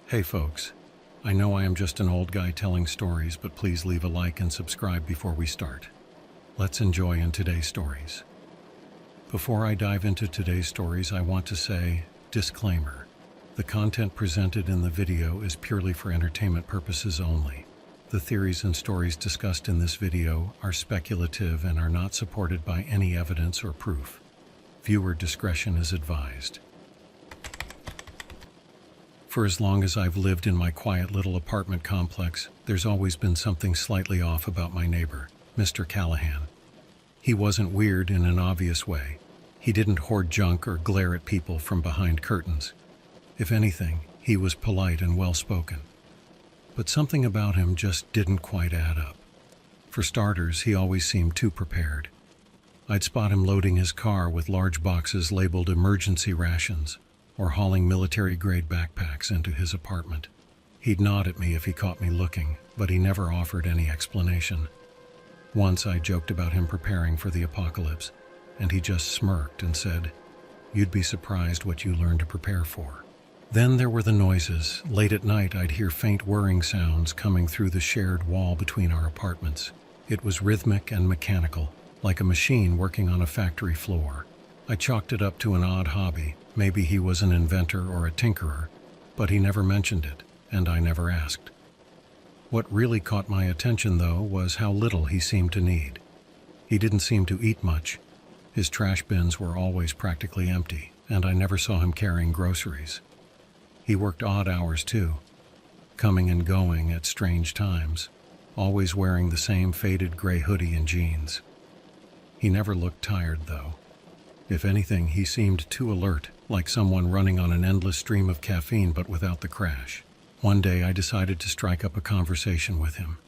Hey folks, I know I am just an old guy telling stories, but please leave a like and subscribe before we start. Let's enjoy in today's stories. Before I dive into today's stories, I want to say, disclaimer. The content presented in the video is purely for entertainment purposes only. The theories and stories discussed in this video are speculative and are not supported by any evidence or proof. Viewer discretion is advised. For as long as I've lived in my quiet little apartment complex, there's always been something slightly off about my neighbor, Mr. Callahan. He wasn't weird in an obvious way. He didn't hoard junk or glare at people from behind curtains. If anything, he was polite and well-spoken. But something about him just didn't quite add up. For starters, he always seemed too prepared. I'd spot him loading his car with large boxes labeled emergency rations, or hauling military-grade backpacks into his apartment. He'd nod at me if he caught me looking, but he never offered any explanation. Once I joked about him preparing for the apocalypse, and he just smirked and said, "You'd be surprised what you learn to prepare for." Then there were the noises. Late at night, I'd hear faint whirring sounds coming through the shared wall between our apartments. It was rhythmic and mechanical, like a machine working on a factory floor. I chalked it up to an odd hobby. Maybe he was an inventor or a tinkerer, but he never mentioned it, and I never asked. What really caught my attention, though, was how little he seemed to need. He didn't seem to eat much. His trash bins were always practically empty, and I never saw him carrying groceries. He worked odd hours, too, coming and going at strange times, always wearing the same faded gray hoodie and jeans. He never looked tired, though. If anything, he seemed too alert, like someone running on an endless stream of caffeine but without the crash. One day I decided to strike up a conversation with him.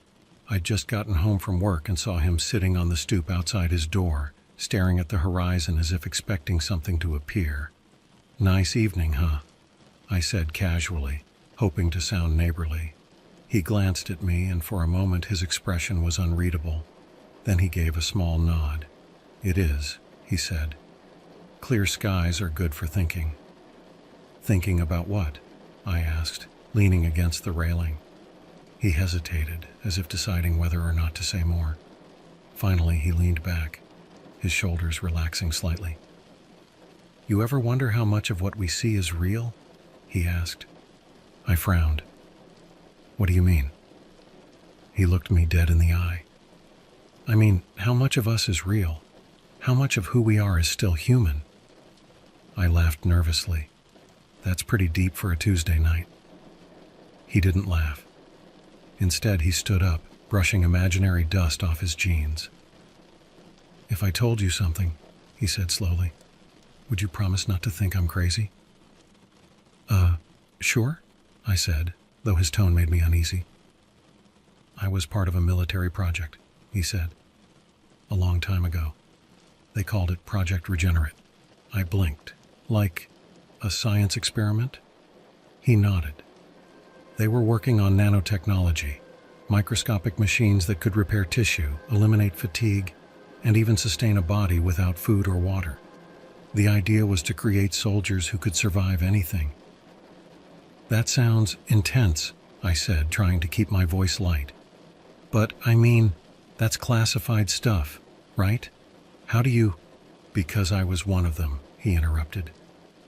I'd just gotten home from work and saw him sitting on the stoop outside his door, staring at the horizon as if expecting something to appear. "Nice evening, huh?" I said casually, hoping to sound neighborly. He glanced at me, and for a moment his expression was unreadable. Then he gave a small nod. "It is," he said. "Clear skies are good for thinking." "Thinking about what?" I asked, leaning against the railing. He hesitated, as if deciding whether or not to say more. Finally, he leaned back, his shoulders relaxing slightly. "You ever wonder how much of what we see is real?" he asked. I frowned. "What do you mean?" He looked me dead in the eye. "I mean, how much of us is real? How much of who we are is still human?" I laughed nervously. "That's pretty deep for a Tuesday night." He didn't laugh. Instead, he stood up, brushing imaginary dust off his jeans. "If I told you something," he said slowly, "would you promise not to think I'm crazy?" Sure," I said, though his tone made me uneasy. "I was part of a military project," he said, "a long time ago. They called it Project Regenerate." I blinked. "Like a science experiment?" He nodded. "They were working on nanotechnology, microscopic machines that could repair tissue, eliminate fatigue, and even sustain a body without food or water. The idea was to create soldiers who could survive anything." "That sounds intense," I said, trying to keep my voice light. "But, I mean, that's classified stuff, right? How do you—" "Because I was one of them," he interrupted.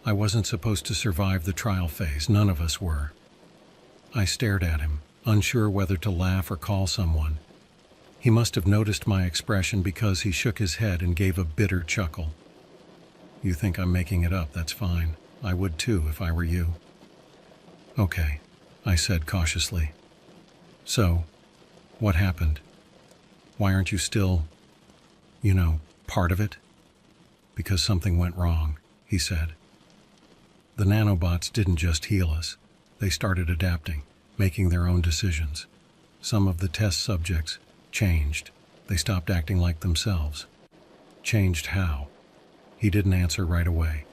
"I wasn't supposed to survive the trial phase. None of us were." I stared at him, unsure whether to laugh or call someone. He must have noticed my expression because he shook his head and gave a bitter chuckle. "You think I'm making it up, that's fine. I would too if I were you." "Okay," I said cautiously. "So, what happened? Why aren't you still, part of it?" "Because something went wrong," he said. "The nanobots didn't just heal us. They started adapting, making their own decisions. Some of the test subjects changed. They stopped acting like themselves." "Changed how?" He didn't answer right away.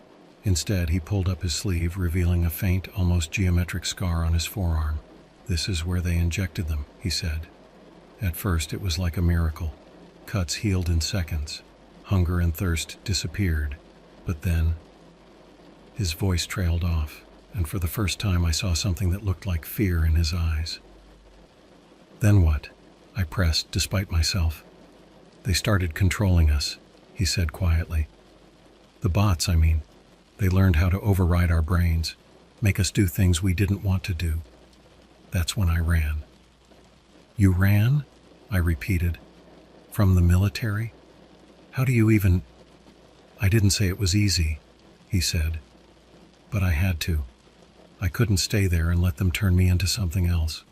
Instead, he pulled up his sleeve, revealing a faint, almost geometric scar on his forearm. "This is where they injected them," he said. At first, it was like a miracle. Cuts healed in seconds. Hunger and thirst disappeared. But then, his voice trailed off. and for the first time I saw something that looked like fear in his eyes. "Then what?" I pressed, despite myself. "They started controlling us," he said quietly. "The bots, I mean. They learned how to override our brains, make us do things we didn't want to do. That's when I ran." "You ran?" I repeated. "From the military? How do you even—" "I didn't say it was easy," he said. "But I had to. I couldn't stay there and let them turn me into something else."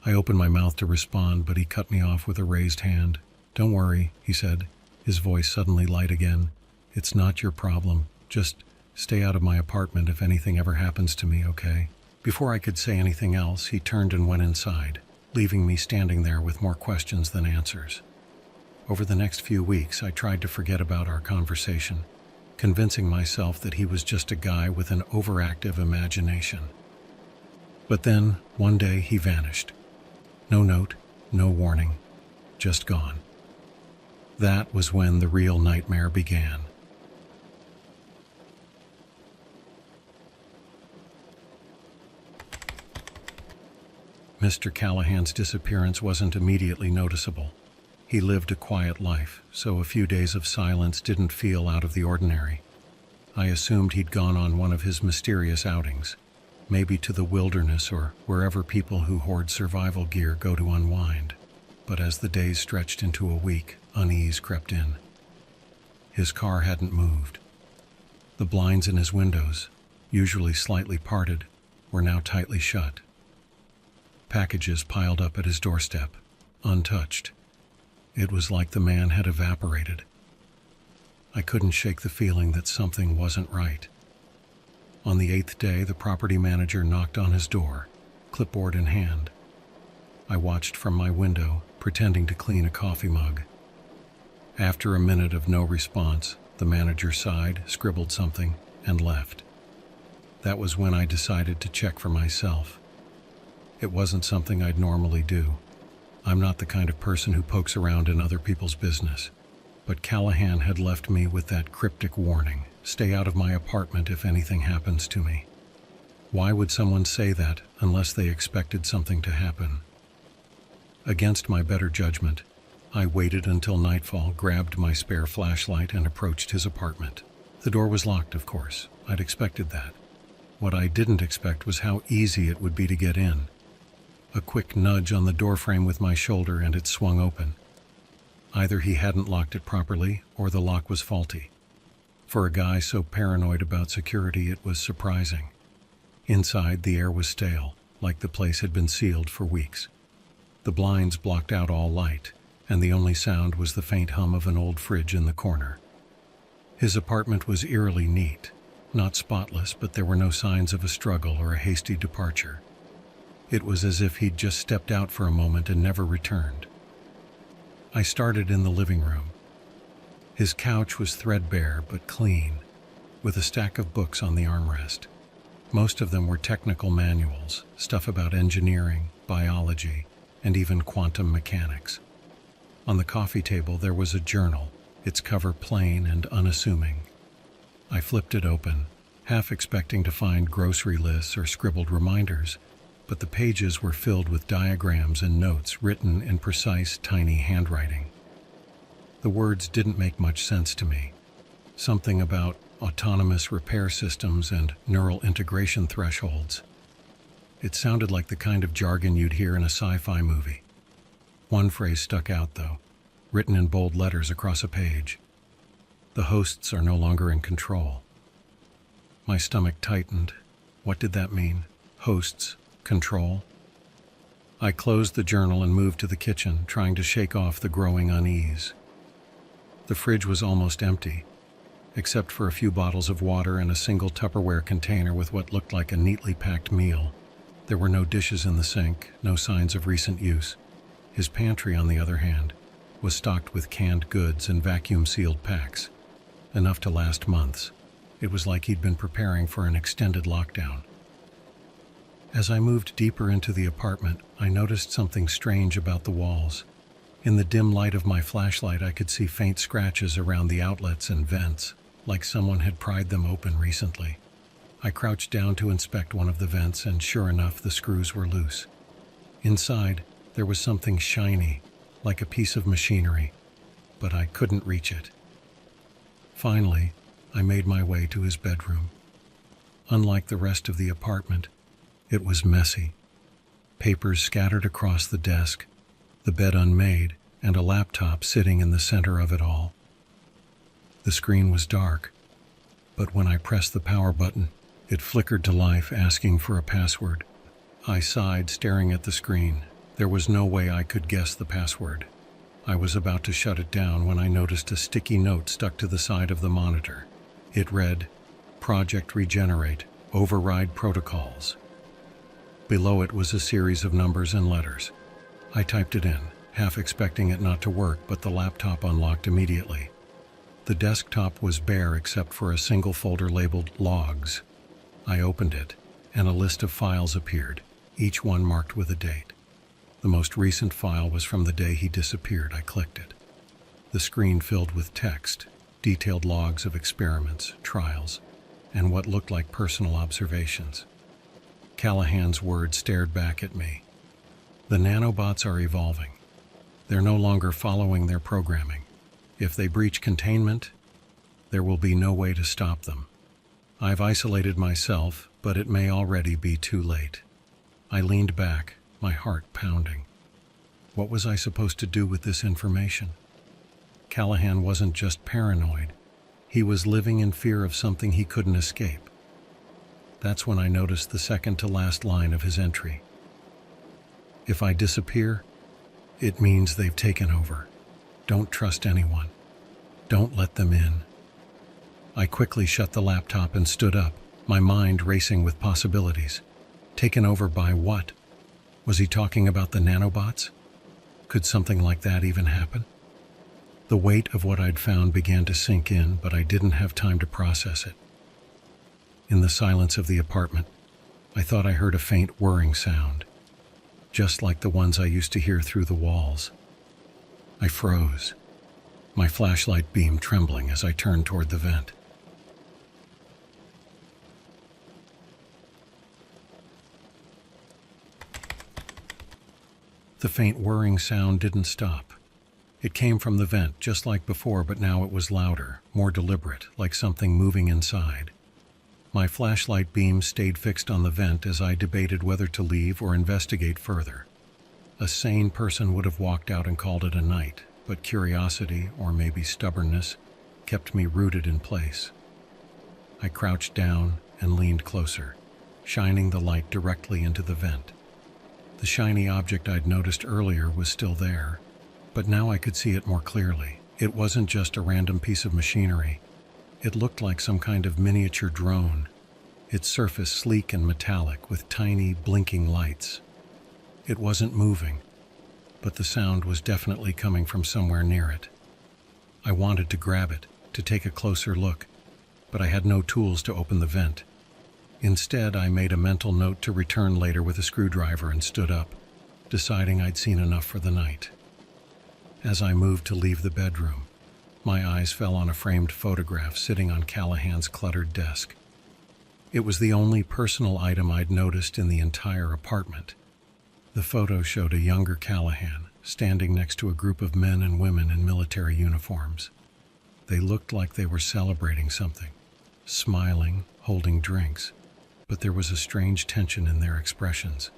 I opened my mouth to respond, but he cut me off with a raised hand. "Don't worry," he said, his voice suddenly light again. "It's not your problem. Just stay out of my apartment if anything ever happens to me, okay?" Before I could say anything else, he turned and went inside, leaving me standing there with more questions than answers. Over the next few weeks, I tried to forget about our conversation, convincing myself that he was just a guy with an overactive imagination. But then, one day, he vanished. No note, no warning, just gone. That was when the real nightmare began. Mr. Callahan's disappearance wasn't immediately noticeable. He lived a quiet life, so a few days of silence didn't feel out of the ordinary. I assumed he'd gone on one of his mysterious outings, maybe to the wilderness or wherever people who hoard survival gear go to unwind. But as the days stretched into a week, unease crept in. His car hadn't moved. The blinds in his windows, usually slightly parted, were now tightly shut. Packages piled up at his doorstep, untouched. It was like the man had evaporated. I couldn't shake the feeling that something wasn't right. On the 8th day, the property manager knocked on his door, clipboard in hand. I watched from my window, pretending to clean a coffee mug. After a minute of no response, the manager sighed, scribbled something, and left. That was when I decided to check for myself. It wasn't something I'd normally do. I'm not the kind of person who pokes around in other people's business. But Callahan had left me with that cryptic warning, "Stay out of my apartment if anything happens to me." Why would someone say that unless they expected something to happen? Against my better judgment, I waited until nightfall, grabbed my spare flashlight, and approached his apartment. The door was locked, of course. I'd expected that. What I didn't expect was how easy it would be to get in. A quick nudge on the doorframe with my shoulder and it swung open. Either he hadn't locked it properly or the lock was faulty. For a guy so paranoid about security, it was surprising. Inside, the air was stale, like the place had been sealed for weeks. The blinds blocked out all light, and the only sound was the faint hum of an old fridge in the corner. His apartment was eerily neat, not spotless, but there were no signs of a struggle or a hasty departure. It was as if he'd just stepped out for a moment and never returned. I started in the living room. His couch was threadbare but clean, with a stack of books on the armrest. Most of them were technical manuals, stuff about engineering, biology, and even quantum mechanics. On the coffee table there was a journal, its cover plain and unassuming. I flipped it open, half expecting to find grocery lists or scribbled reminders, but the pages were filled with diagrams and notes written in precise, tiny handwriting. The words didn't make much sense to me. Something about autonomous repair systems and neural integration thresholds. It sounded like the kind of jargon you'd hear in a sci-fi movie. One phrase stuck out, though, written in bold letters across a page. "The hosts are no longer in control." My stomach tightened. What did that mean? Hosts? Control? I closed the journal and moved to the kitchen, trying to shake off the growing unease. The fridge was almost empty, except for a few bottles of water and a single Tupperware container with what looked like a neatly packed meal. There were no dishes in the sink, no signs of recent use. His pantry, on the other hand, was stocked with canned goods and vacuum-sealed packs, enough to last months. It was like he'd been preparing for an extended lockdown. As I moved deeper into the apartment, I noticed something strange about the walls. In the dim light of my flashlight, I could see faint scratches around the outlets and vents, like someone had pried them open recently. I crouched down to inspect one of the vents, and sure enough, the screws were loose. Inside, there was something shiny, like a piece of machinery, but I couldn't reach it. Finally, I made my way to his bedroom. Unlike the rest of the apartment, it was messy. Papers scattered across the desk, the bed unmade, and a laptop sitting in the center of it all. The screen was dark, but when I pressed the power button, it flickered to life, asking for a password. I sighed, staring at the screen. There was no way I could guess the password. I was about to shut it down when I noticed a sticky note stuck to the side of the monitor. It read, "Project Regenerate, Override Protocols." Below it was a series of numbers and letters. I typed it in, half expecting it not to work, but the laptop unlocked immediately. The desktop was bare except for a single folder labeled Logs. I opened it, and a list of files appeared, each one marked with a date. The most recent file was from the day he disappeared. I clicked it. The screen filled with text, detailed logs of experiments, trials, and what looked like personal observations. Callahan's words stared back at me. "The nanobots are evolving. They're no longer following their programming. If they breach containment, there will be no way to stop them. I've isolated myself, but it may already be too late." I leaned back, my heart pounding. What was I supposed to do with this information? Callahan wasn't just paranoid. He was living in fear of something he couldn't escape. That's when I noticed the second to last line of his entry. "If I disappear, it means they've taken over. Don't trust anyone. Don't let them in." I quickly shut the laptop and stood up, my mind racing with possibilities. Taken over by what? Was he talking about the nanobots? Could something like that even happen? The weight of what I'd found began to sink in, but I didn't have time to process it. In the silence of the apartment, I thought I heard a faint whirring sound, just like the ones I used to hear through the walls. I froze, my flashlight beam trembling as I turned toward the vent. The faint whirring sound didn't stop. It came from the vent, just like before, but now it was louder, more deliberate, like something moving inside. My flashlight beam stayed fixed on the vent as I debated whether to leave or investigate further. A sane person would have walked out and called it a night, but curiosity, or maybe stubbornness, kept me rooted in place. I crouched down and leaned closer, shining the light directly into the vent. The shiny object I'd noticed earlier was still there, but now I could see it more clearly. It wasn't just a random piece of machinery. It looked like some kind of miniature drone, its surface sleek and metallic with tiny, blinking lights. It wasn't moving, but the sound was definitely coming from somewhere near it. I wanted to grab it, to take a closer look, but I had no tools to open the vent. Instead, I made a mental note to return later with a screwdriver and stood up, deciding I'd seen enough for the night. As I moved to leave the bedroom, my eyes fell on a framed photograph sitting on Callahan's cluttered desk. It was the only personal item I'd noticed in the entire apartment. The photo showed a younger Callahan standing next to a group of men and women in military uniforms. They looked like they were celebrating something, smiling, holding drinks, but there was a strange tension in their expressions,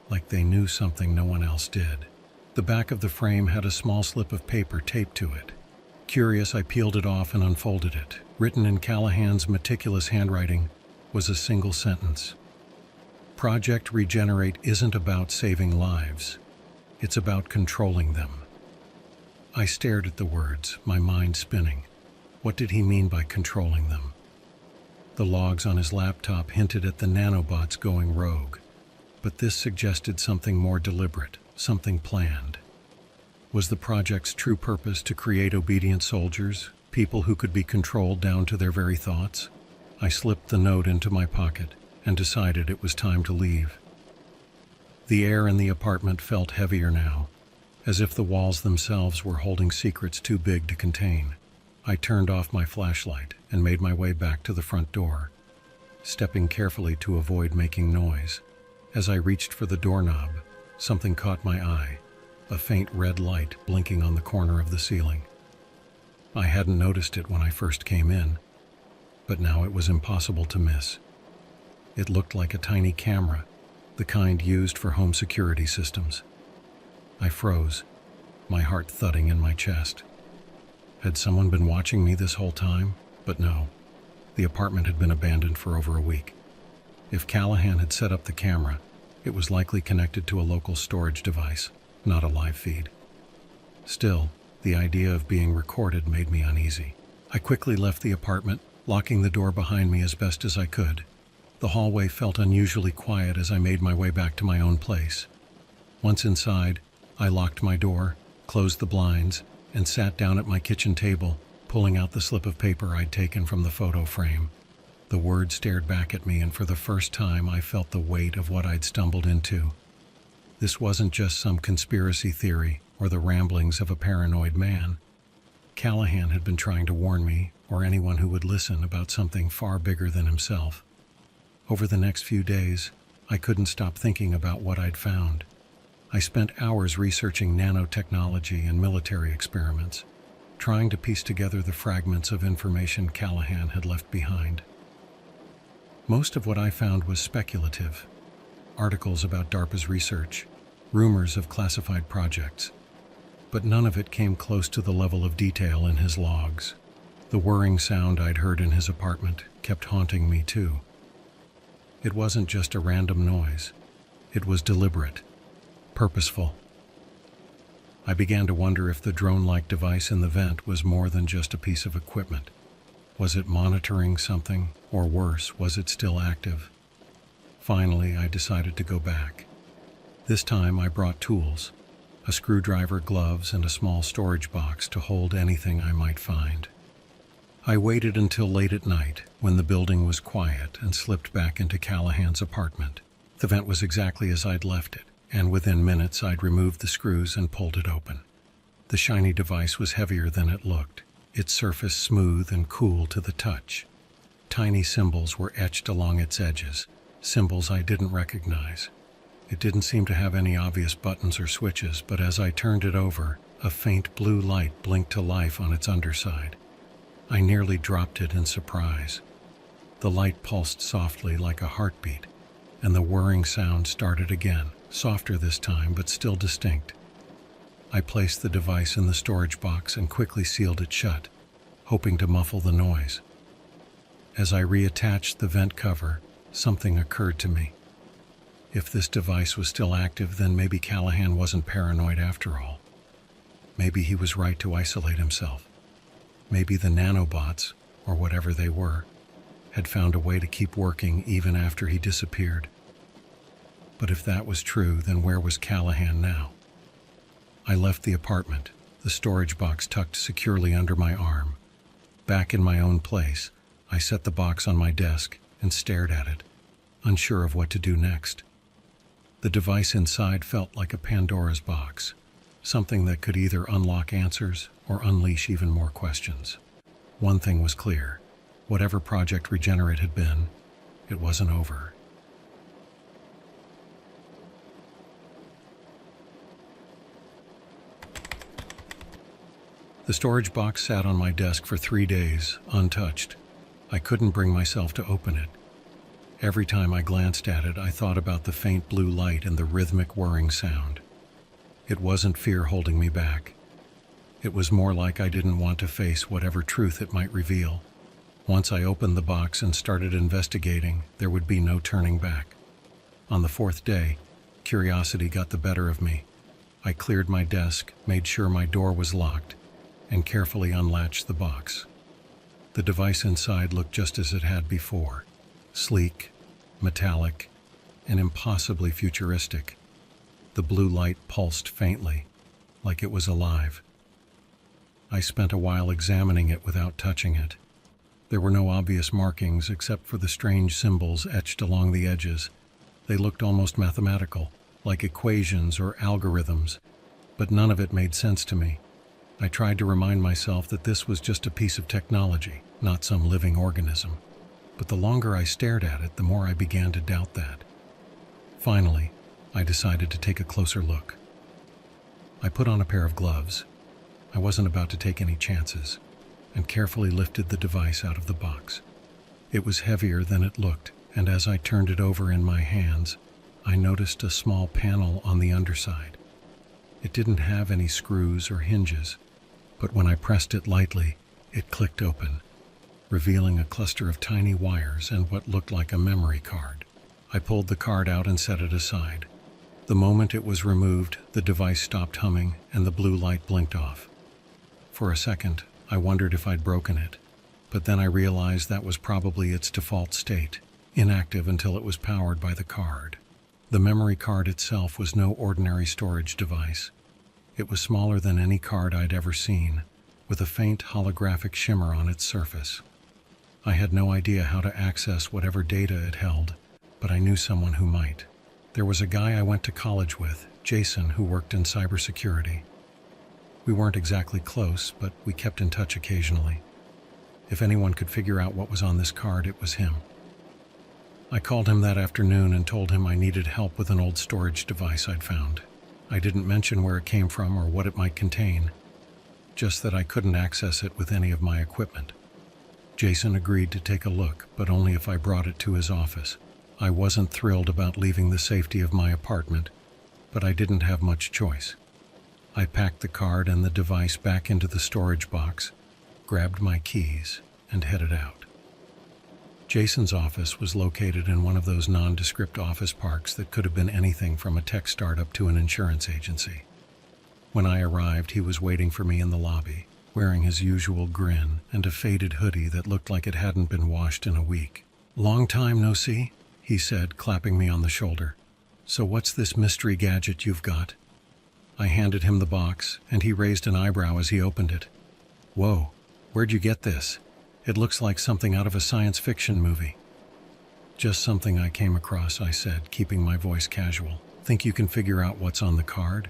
like they knew something no one else did. The back of the frame had a small slip of paper taped to it. Curious, I peeled it off and unfolded it. Written in Callahan's meticulous handwriting was a single sentence. "Project Regenerate isn't about saving lives. It's about controlling them." I stared at the words, my mind spinning. What did he mean by controlling them? The logs on his laptop hinted at the nanobots going rogue, but this suggested something more deliberate, something planned. Was the project's true purpose to create obedient soldiers, people who could be controlled down to their very thoughts? I slipped the note into my pocket and decided it was time to leave. The air in the apartment felt heavier now, as if the walls themselves were holding secrets too big to contain. I turned off my flashlight and made my way back to the front door. stepping carefully to avoid making noise. As I reached for the doorknob, something caught my eye, a faint red light blinking on the corner of the ceiling. I hadn't noticed it when I first came in, but now it was impossible to miss. It looked like a tiny camera, the kind used for home security systems. I froze, my heart thudding in my chest. Had someone been watching me this whole time? But no. The apartment had been abandoned for over a week. If Callahan had set up the camera, it was likely connected to a local storage device, not a live feed. Still, the idea of being recorded made me uneasy. I quickly left the apartment, locking the door behind me as best as I could. The hallway felt unusually quiet as I made my way back to my own place. Once inside, I locked my door, closed the blinds, and sat down at my kitchen table, pulling out the slip of paper I'd taken from the photo frame. The word stared back at me, and for the first time I felt the weight of what I'd stumbled into. This wasn't just some conspiracy theory or the ramblings of a paranoid man. Callahan had been trying to warn me, or anyone who would listen, about something far bigger than himself. Over the next few days, I couldn't stop thinking about what I'd found. I spent hours researching nanotechnology and military experiments, trying to piece together the fragments of information Callahan had left behind. Most of what I found was speculative. Articles about DARPA's research, rumors of classified projects, but none of it came close to the level of detail in his logs. The whirring sound I'd heard in his apartment kept haunting me too. It wasn't just a random noise. It was deliberate, purposeful. I began to wonder if the drone-like device in the vent was more than just a piece of equipment. Was it monitoring something, or worse, was it still active? Finally, I decided to go back. This time I brought tools, a screwdriver, gloves, and a small storage box to hold anything I might find. I waited until late at night, when the building was quiet, and slipped back into Callahan's apartment. The vent was exactly as I'd left it, and within minutes I'd removed the screws and pulled it open. The shiny device was heavier than it looked, its surface smooth and cool to the touch. Tiny symbols were etched along its edges, symbols I didn't recognize. It didn't seem to have any obvious buttons or switches, but as I turned it over, a faint blue light blinked to life on its underside. I nearly dropped it in surprise. The light pulsed softly like a heartbeat, and the whirring sound started again, softer this time but still distinct. I placed the device in the storage box and quickly sealed it shut, hoping to muffle the noise. As I reattached the vent cover, something occurred to me. If this device was still active, then maybe Callahan wasn't paranoid after all. Maybe he was right to isolate himself. Maybe the nanobots, or whatever they were, had found a way to keep working even after he disappeared. But if that was true, then where was Callahan now? I left the apartment, the storage box tucked securely under my arm. Back in my own place, I set the box on my desk and stared at it, unsure of what to do next. The device inside felt like a Pandora's box, something that could either unlock answers or unleash even more questions. One thing was clear: whatever Project Regenerate had been, it wasn't over. The storage box sat on my desk for 3 days, untouched. I couldn't bring myself to open it. Every time I glanced at it, I thought about the faint blue light and the rhythmic whirring sound. It wasn't fear holding me back. It was more like I didn't want to face whatever truth it might reveal. Once I opened the box and started investigating, there would be no turning back. On the 4th day, curiosity got the better of me. I cleared my desk, made sure my door was locked, and carefully unlatched the box. The device inside looked just as it had before: sleek, metallic, and impossibly futuristic. The blue light pulsed faintly, like it was alive. I spent a while examining it without touching it. There were no obvious markings except for the strange symbols etched along the edges. They looked almost mathematical, like equations or algorithms, but none of it made sense to me. I tried to remind myself that this was just a piece of technology, not some living organism. but the longer I stared at it, the more I began to doubt that. Finally, I decided to take a closer look. I put on a pair of gloves. I wasn't about to take any chances, and carefully lifted the device out of the box. It was heavier than it looked, and as I turned it over in my hands, I noticed a small panel on the underside. It didn't have any screws or hinges, but when I pressed it lightly, it clicked open, revealing a cluster of tiny wires and what looked like a memory card. I pulled the card out and set it aside. The moment it was removed, the device stopped humming and the blue light blinked off. For a second, I wondered if I'd broken it, but then I realized that was probably its default state, inactive until it was powered by the card. The memory card itself was no ordinary storage device. It was smaller than any card I'd ever seen, with a faint holographic shimmer on its surface. I had no idea how to access whatever data it held, but I knew someone who might. There was a guy I went to college with, Jason, who worked in cybersecurity. We weren't exactly close, but we kept in touch occasionally. If anyone could figure out what was on this card, it was him. I called him that afternoon and told him I needed help with an old storage device I'd found. I didn't mention where it came from or what it might contain, just that I couldn't access it with any of my equipment. Jason agreed to take a look, but only if I brought it to his office. I wasn't thrilled about leaving the safety of my apartment, but I didn't have much choice. I packed the card and the device back into the storage box, grabbed my keys, and headed out. Jason's office was located in one of those nondescript office parks that could have been anything from a tech startup to an insurance agency. When I arrived, he was waiting for me in the lobby, wearing his usual grin and a faded hoodie that looked like it hadn't been washed in a week. "Long time no see," he said, clapping me on the shoulder. "So what's this mystery gadget you've got?" I handed him the box, and he raised an eyebrow as he opened it. "Whoa, where'd you get this? It looks like something out of a science fiction movie." "Just something I came across," I said, keeping my voice casual. "Think you can figure out what's on the card?"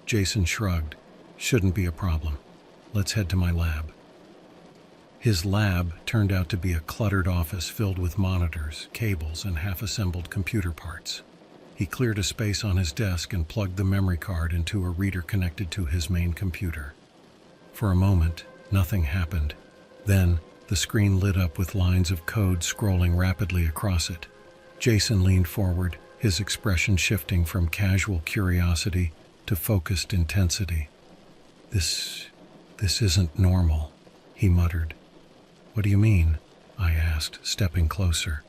Jason shrugged. "Shouldn't be a problem. Let's head to my lab." His lab turned out to be a cluttered office filled with monitors, cables, and half-assembled computer parts. He cleared a space on his desk and plugged the memory card into a reader connected to his main computer. For a moment, nothing happened. Then, the screen lit up with lines of code scrolling rapidly across it. Jason leaned forward, his expression shifting from casual curiosity to focused intensity. This isn't normal," he muttered. "What do you mean?" I asked, stepping closer.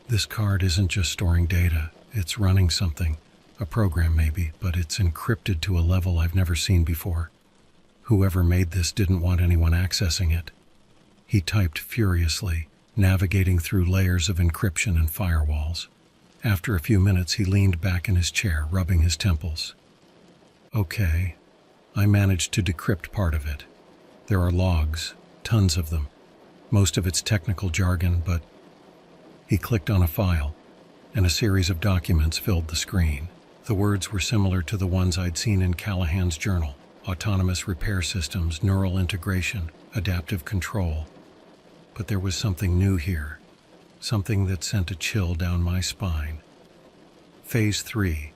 "This card isn't just storing data, it's running something, a program maybe, but it's encrypted to a level I've never seen before. Whoever made this didn't want anyone accessing it." He typed furiously, navigating through layers of encryption and firewalls. After a few minutes, he leaned back in his chair, rubbing his temples. "Okay, I managed to decrypt part of it. There are logs, tons of them. Most of it's technical jargon, but..." He clicked on a file, and a series of documents filled the screen. The words were similar to the ones I'd seen in Callahan's journal: autonomous repair systems, neural integration, adaptive control. But there was something new here, something that sent a chill down my spine. Phase 3.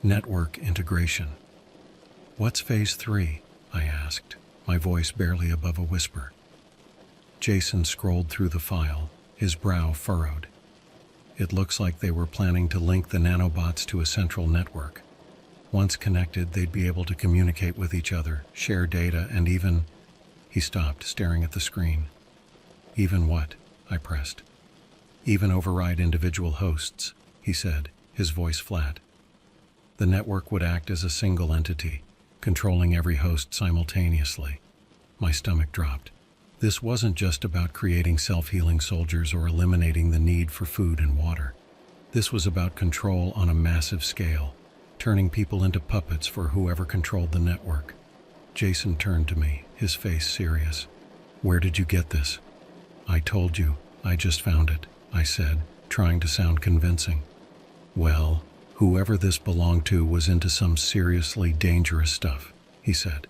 Network integration. "What's Phase 3? I asked, my voice barely above a whisper. Jason scrolled through the file, his brow furrowed. "It looks like they were planning to link the nanobots to a central network. Once connected, they'd be able to communicate with each other, share data, and even..." He stopped, staring at the screen. "Even what?" I pressed. "Even override individual hosts," he said, his voice flat. "The network would act as a single entity, controlling every host simultaneously." My stomach dropped. This wasn't just about creating self-healing soldiers or eliminating the need for food and water. This was about control on a massive scale, turning people into puppets for whoever controlled the network. Jason turned to me, his face serious. "Where did you get this?" "I told you, I just found it," I said, trying to sound convincing. "Well, whoever this belonged to was into some seriously dangerous stuff," he said.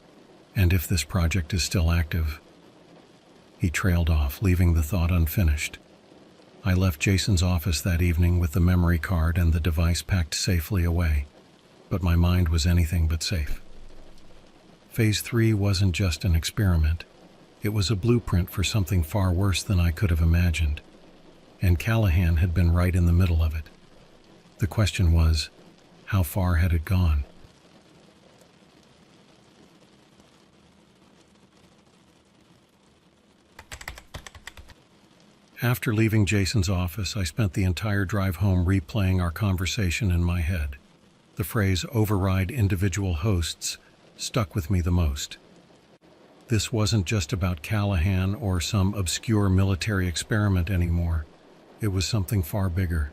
"And if this project is still active..." He trailed off, leaving the thought unfinished. I left Jason's office that evening with the memory card and the device packed safely away, but my mind was anything but safe. Phase 3 wasn't just an experiment. It was a blueprint for something far worse than I could have imagined, and Callahan had been right in the middle of it. The question was, how far had it gone? After leaving Jason's office, I spent the entire drive home replaying our conversation in my head. The phrase "override individual hosts" stuck with me the most. This wasn't just about Callahan or some obscure military experiment anymore. It was something far bigger.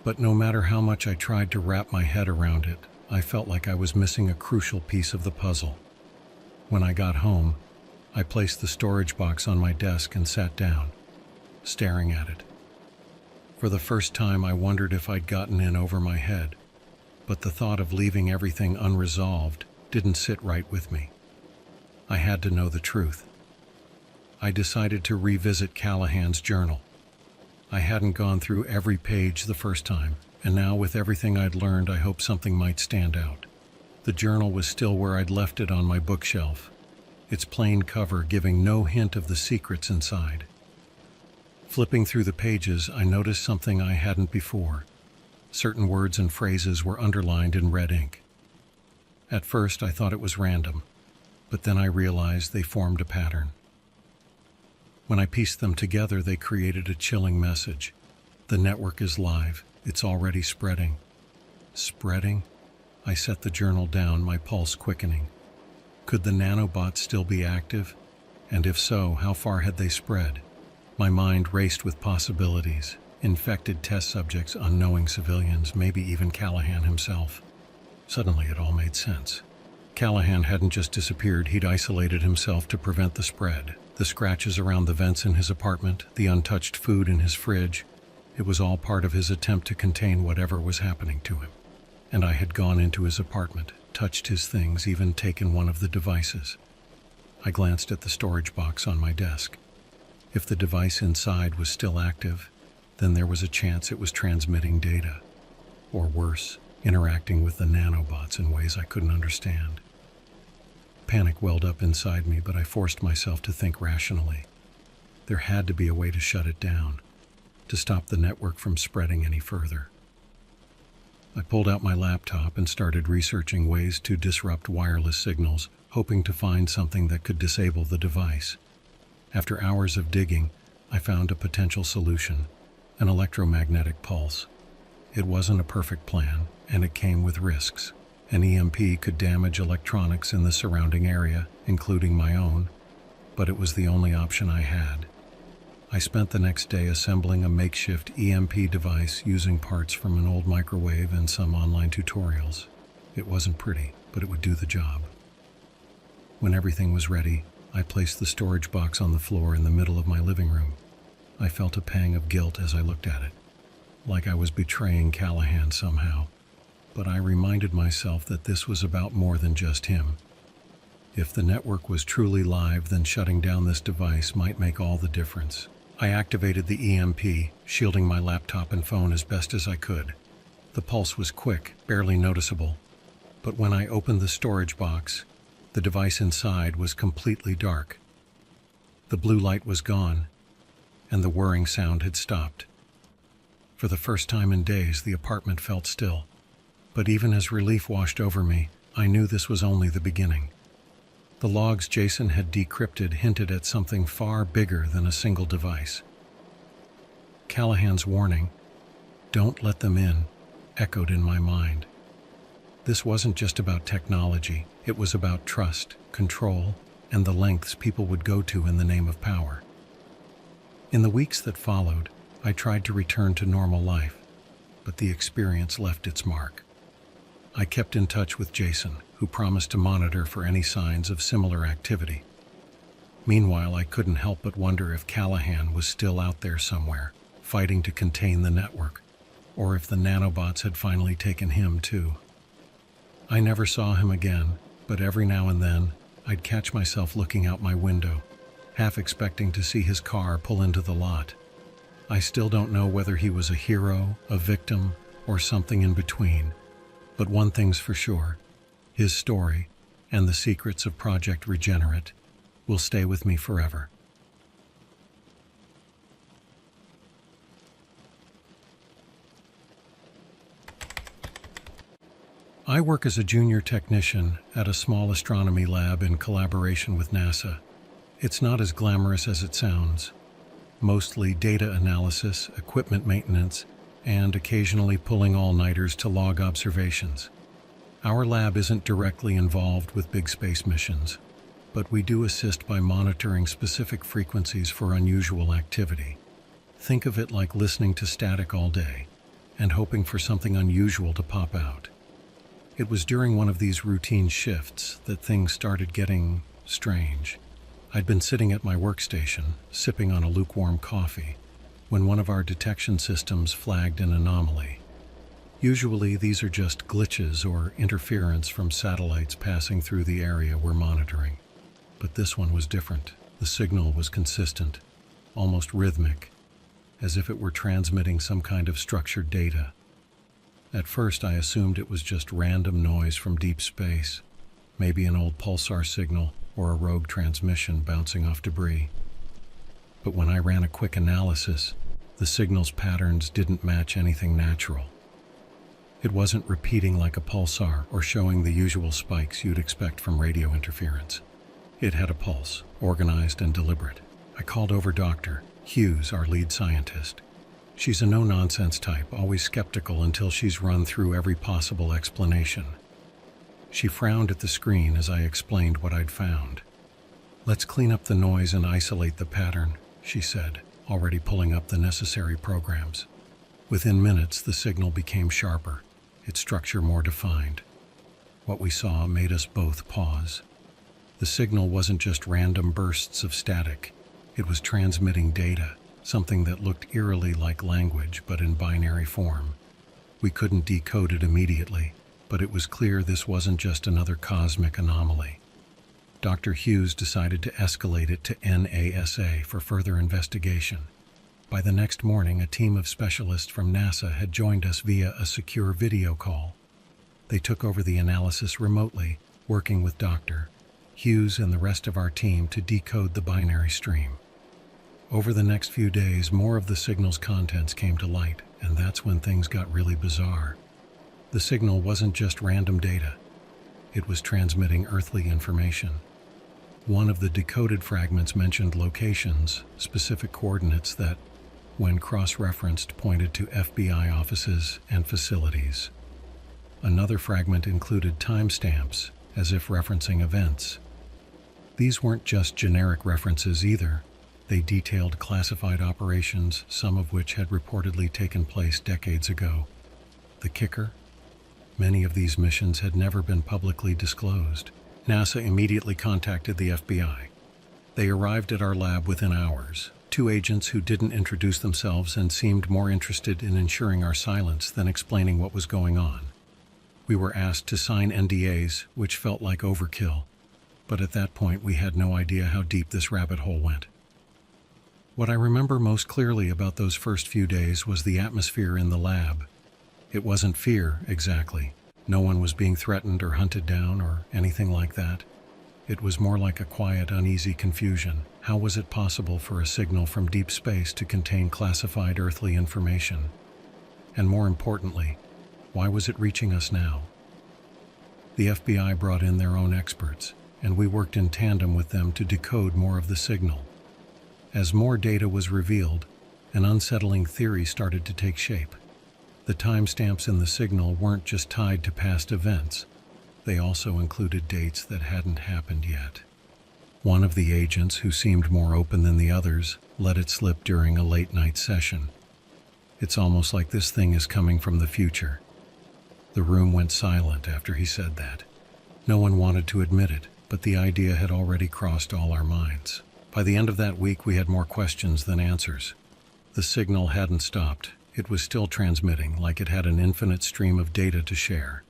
But no matter how much I tried to wrap my head around it, I felt like I was missing a crucial piece of the puzzle. When I got home, I placed the storage box on my desk and sat down, staring at it. For the first time, I wondered if I'd gotten in over my head, but the thought of leaving everything unresolved didn't sit right with me. I had to know the truth. I decided to revisit Callahan's journal. I hadn't gone through every page the first time, and now with everything I'd learned, I hoped something might stand out. The journal was still where I'd left it on my bookshelf, its plain cover giving no hint of the secrets inside. Flipping through the pages, I noticed something I hadn't before. Certain words and phrases were underlined in red ink. At first, I thought it was random, but then I realized they formed a pattern. When I pieced them together, they created a chilling message. The network is live. It's already spreading. Spreading? I set the journal down, my pulse quickening. Could the nanobots still be active? And if so, how far had they spread? My mind raced with possibilities. Infected test subjects, unknowing civilians, maybe even Callahan himself. Suddenly it all made sense. Callahan hadn't just disappeared, he'd isolated himself to prevent the spread. The scratches around the vents in his apartment, the untouched food in his fridge, it was all part of his attempt to contain whatever was happening to him. And I had gone into his apartment, touched his things, even taken one of the devices. I glanced at the storage box on my desk. If the device inside was still active, then there was a chance it was transmitting data. Or worse, interacting with the nanobots in ways I couldn't understand. Panic welled up inside me, but I forced myself to think rationally. There had to be a way to shut it down, to stop the network from spreading any further. I pulled out my laptop and started researching ways to disrupt wireless signals, hoping to find something that could disable the device. After hours of digging, I found a potential solution: an electromagnetic pulse. It wasn't a perfect plan, and it came with risks. An EMP could damage electronics in the surrounding area, including my own, but it was the only option I had. I spent the next day assembling a makeshift EMP device using parts from an old microwave and some online tutorials. It wasn't pretty, but it would do the job. When everything was ready, I placed the storage box on the floor in the middle of my living room. I felt a pang of guilt as I looked at it, like I was betraying Callahan somehow. But I reminded myself that this was about more than just him. If the network was truly live, then shutting down this device might make all the difference. I activated the EMP, shielding my laptop and phone as best as I could. The pulse was quick, barely noticeable, but when I opened the storage box, the device inside was completely dark. The blue light was gone, and the whirring sound had stopped. For the first time in days, the apartment felt still. But even as relief washed over me, I knew this was only the beginning. The logs Jason had decrypted hinted at something far bigger than a single device. Callahan's warning, "Don't let them in," echoed in my mind. This wasn't just about technology, it was about trust, control, and the lengths people would go to in the name of power. In the weeks that followed, I tried to return to normal life, but the experience left its mark. I kept in touch with Jason, who promised to monitor for any signs of similar activity. Meanwhile, I couldn't help but wonder if Callahan was still out there somewhere, fighting to contain the network, or if the nanobots had finally taken him too. I never saw him again, but every now and then, I'd catch myself looking out my window, half expecting to see his car pull into the lot. I still don't know whether he was a hero, a victim, or something in between. But one thing's for sure, his story, and the secrets of Project Regenerate, will stay with me forever. I work as a junior technician at a small astronomy lab in collaboration with NASA. It's not as glamorous as it sounds. Mostly data analysis, equipment maintenance, and occasionally pulling all-nighters to log observations. Our lab isn't directly involved with big space missions, but we do assist by monitoring specific frequencies for unusual activity. Think of it like listening to static all day and hoping for something unusual to pop out. It was during one of these routine shifts that things started getting strange. I'd been sitting at my workstation, sipping on a lukewarm coffee, when one of our detection systems flagged an anomaly. Usually, these are just glitches or interference from satellites passing through the area we're monitoring. But this one was different. The signal was consistent, almost rhythmic, as if it were transmitting some kind of structured data. At first, I assumed it was just random noise from deep space, maybe an old pulsar signal or a rogue transmission bouncing off debris. But when I ran a quick analysis, the signal's patterns didn't match anything natural. It wasn't repeating like a pulsar or showing the usual spikes you'd expect from radio interference. It had a pulse, organized and deliberate. I called over Dr. Hughes, our lead scientist. She's a no-nonsense type, always skeptical until she's run through every possible explanation. She frowned at the screen as I explained what I'd found. "Let's clean up the noise and isolate the pattern," she said, already pulling up the necessary programs. Within minutes, the signal became sharper, its structure more defined. What we saw made us both pause. The signal wasn't just random bursts of static. It was transmitting data, something that looked eerily like language, but in binary form. We couldn't decode it immediately, but it was clear this wasn't just another cosmic anomaly. Dr. Hughes decided to escalate it to NASA for further investigation. By the next morning, a team of specialists from NASA had joined us via a secure video call. They took over the analysis remotely, working with Dr. Hughes and the rest of our team to decode the binary stream. Over the next few days, more of the signal's contents came to light, and that's when things got really bizarre. The signal wasn't just random data. It was transmitting earthly information. One of the decoded fragments mentioned locations, specific coordinates that, when cross-referenced, pointed to FBI offices and facilities. Another fragment included timestamps, as if referencing events. These weren't just generic references either. They detailed classified operations, some of which had reportedly taken place decades ago. The kicker? Many of these missions had never been publicly disclosed. NASA immediately contacted the FBI. They arrived at our lab within hours. Two agents who didn't introduce themselves and seemed more interested in ensuring our silence than explaining what was going on. We were asked to sign NDAs, which felt like overkill. But at that point, we had no idea how deep this rabbit hole went. What I remember most clearly about those first few days was the atmosphere in the lab. It wasn't fear, exactly. No one was being threatened or hunted down or anything like that. It was more like a quiet, uneasy confusion. How was it possible for a signal from deep space to contain classified earthly information? And more importantly, why was it reaching us now? The FBI brought in their own experts, and we worked in tandem with them to decode more of the signal. As more data was revealed, an unsettling theory started to take shape. The timestamps in the signal weren't just tied to past events. They also included dates that hadn't happened yet. One of the agents, who seemed more open than the others, let it slip during a late-night session. "It's almost like this thing is coming from the future." The room went silent after he said that. No one wanted to admit it, but the idea had already crossed all our minds. By the end of that week, we had more questions than answers. The signal hadn't stopped. It was still transmitting, like it had an infinite stream of data to share.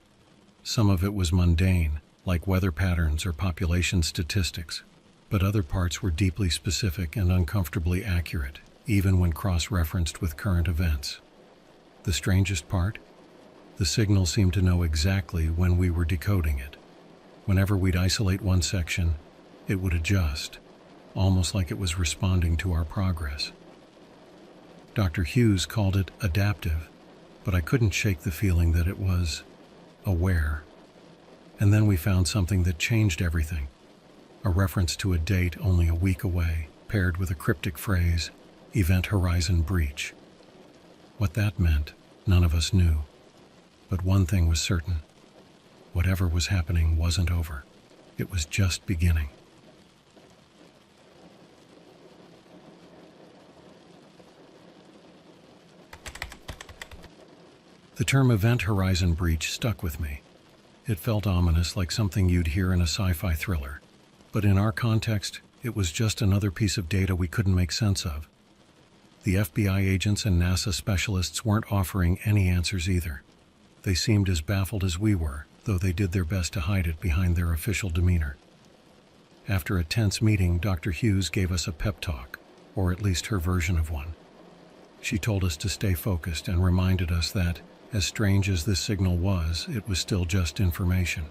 Some of it was mundane, like weather patterns or population statistics, but other parts were deeply specific and uncomfortably accurate. even when cross-referenced with current events. The strangest part? The signal seemed to know exactly when we were decoding it. Whenever we'd isolate one section, it would adjust, almost like it was responding to our progress. Dr. Hughes called it adaptive, but I couldn't shake the feeling that it was aware. And then we found something that changed everything. A reference to a date only a week away, paired with a cryptic phrase, Event Horizon Breach. What that meant, none of us knew. But one thing was certain. Whatever was happening wasn't over. It was just beginning. The term Event Horizon Breach stuck with me. It felt ominous, like something you'd hear in a sci-fi thriller. But in our context, it was just another piece of data we couldn't make sense of. The FBI agents and NASA specialists weren't offering any answers either. They seemed as baffled as we were, though they did their best to hide it behind their official demeanor. After a tense meeting, Dr. Hughes gave us a pep talk, or at least her version of one. She told us to stay focused and reminded us that, as strange as this signal was, it was still just information.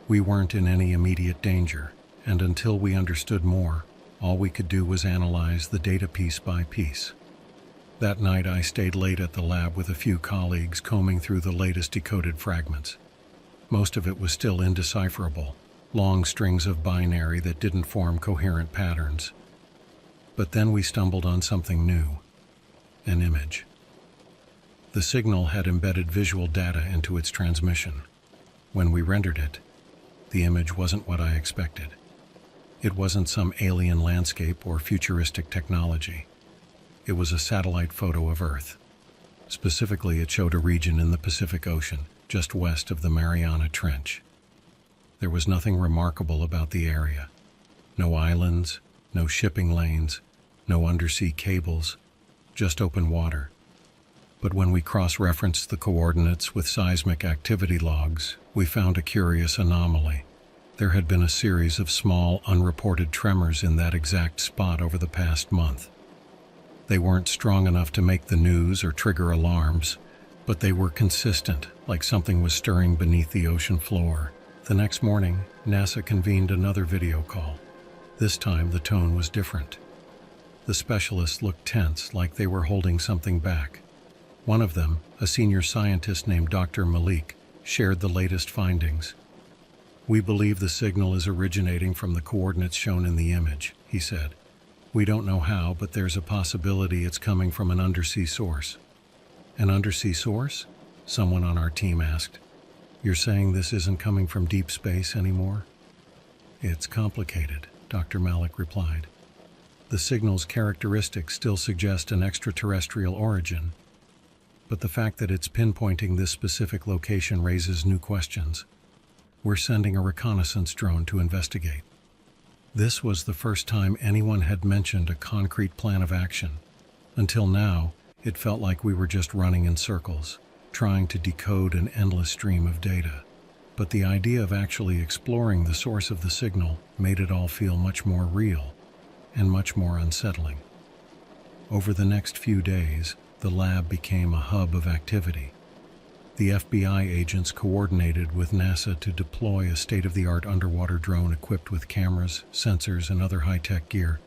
We weren't in any immediate danger, and until we understood more, all we could do was analyze the data piece by piece. That night I stayed late at the lab with a few colleagues combing through the latest decoded fragments. Most of it was still indecipherable, long strings of binary that didn't form coherent patterns. But then we stumbled on something new, an image. The signal had embedded visual data into its transmission. When we rendered it, the image wasn't what I expected. It wasn't some alien landscape or futuristic technology. It was a satellite photo of Earth. Specifically, it showed a region in the Pacific Ocean, just west of the Mariana Trench. There was nothing remarkable about the area. No islands, no shipping lanes, no undersea cables, just open water. But when we cross-referenced the coordinates with seismic activity logs, we found a curious anomaly. There had been a series of small, unreported tremors in that exact spot over the past month. They weren't strong enough to make the news or trigger alarms, but they were consistent, like something was stirring beneath the ocean floor. The next morning, NASA convened another video call. This time, the tone was different. The specialists looked tense, like they were holding something back. One of them, a senior scientist named Dr. Malik, shared the latest findings. "We believe the signal is originating from the coordinates shown in the image," he said. "We don't know how, but there's a possibility it's coming from an undersea source." "An undersea source?" someone on our team asked. "You're saying this isn't coming from deep space anymore?" "It's complicated," Dr. Malik replied. "The signal's characteristics still suggest an extraterrestrial origin, but the fact that it's pinpointing this specific location raises new questions. We're sending a reconnaissance drone to investigate." This was the first time anyone had mentioned a concrete plan of action. Until now, it felt like we were just running in circles, trying to decode an endless stream of data. But the idea of actually exploring the source of the signal made it all feel much more real and much more unsettling. Over the next few days, the lab became a hub of activity. The FBI agents coordinated with NASA to deploy a state-of-the-art underwater drone equipped with cameras, sensors, and other high-tech gear